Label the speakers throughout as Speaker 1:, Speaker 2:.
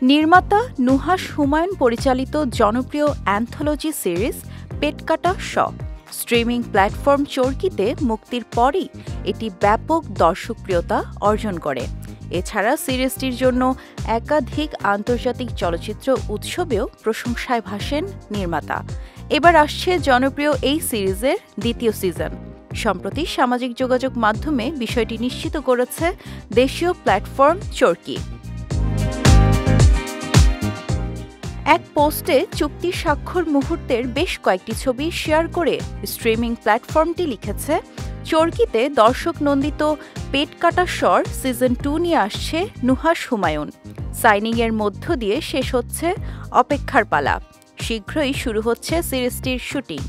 Speaker 1: নির্মাতা নুহাশ হুমায়ুন পরিচালিত জনপ্রিয় অ্যান্থোলজি সিরিজ পেটকাটা শ স্ট্রিমিং প্ল্যাটফর্ম চরকিতে মুক্তির পরই এটি ব্যাপক দর্শকপ্রিয়তা অর্জন করে। এছাড়া সিরিজটির জন্য একাধিক আন্তর্জাতিক চলচ্চিত্র উৎসবেও প্রশংসায় ভাসেন নির্মাতা। এবার আসছে জনপ্রিয় এই সিরিজের দ্বিতীয় সিজন। সম্প্রতি সামাজিক যোগাযোগ মাধ্যমে বিষয়টি নিশ্চিত করেছে দেশীয় প্ল্যাটফর্ম চরকি। এক পোস্টে চুক্তি স্বাক্ষর মুহূর্তের বেশ কয়েকটি ছবি শেয়ার করে স্ট্রিমিং প্ল্যাটফর্মটি লিখেছে, চরকিতে দর্শক নন্দিত পেটকাটা শর সিজন 2 নিয়ে আসছে নুহাশ হুমায়ুন। সাইনিংয়ের মধ্য দিয়ে শেষ হচ্ছে অপেক্ষার পালা। শীঘ্রই শুরু হচ্ছে সিরিজটির শুটিং।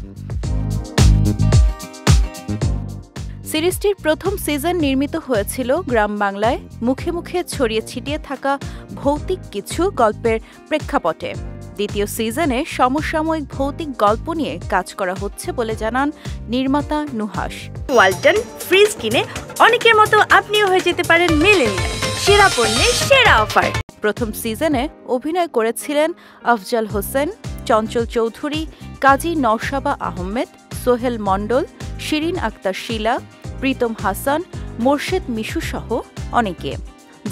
Speaker 1: সিরিজটির প্রথম সিজন নির্মিত হয়েছিল গ্রাম বাংলায় মুখে মুখে ছড়িয়ে ছিটিয়ে থাকা ভৌতিক কিছু গল্পের প্রেক্ষাপটে। দ্বিতীয় সিজনে সমসাময়িক ভৌতিক গল্প নিয়ে কাজ করা হচ্ছে বলে জানান নির্মাতা নুহাশ।
Speaker 2: ওয়ালটন ফ্রিজ কিনে অনেকের মতো আপনিও হয়ে যেতে পারেন মিলেনিয়াল। সেরা পণ্যের সেরা অফার।
Speaker 1: প্রথম সিজনে অভিনয় করেছিলেন আফজাল হোসেন, চঞ্চল চৌধুরী, কাজী নওশাবা আহমেদ, সোহেল মণ্ডল, শিরিন আক্তার শিলা, প্রীতম হাসান, মোর্শেদ মিশু সহ অনেকে।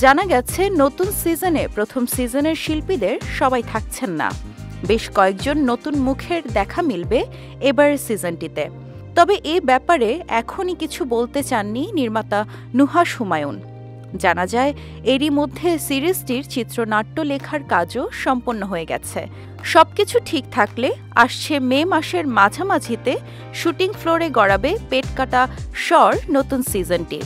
Speaker 1: জানা গেছে নতুন সিজনে প্রথম সিজনের শিল্পীদের সবাই থাকছেন না। বেশ কয়েকজন নতুন মুখের দেখা মিলবে এবারের সিজনটিতে। তবে এ ব্যাপারে এখনই কিছু বলতে চাননি নির্মাতা নুহাশ হুমায়ুন। জানা যায় এরই মধ্যে সিরিজটির চিত্রনাট্য লেখার কাজও সম্পন্ন হয়ে গেছে। সবকিছু ঠিক থাকলে আসছে মে মাসের মাঝামাঝিতে শুটিং ফ্লোরে গড়াবে পেটকাটা শর নতুন সিজনটি।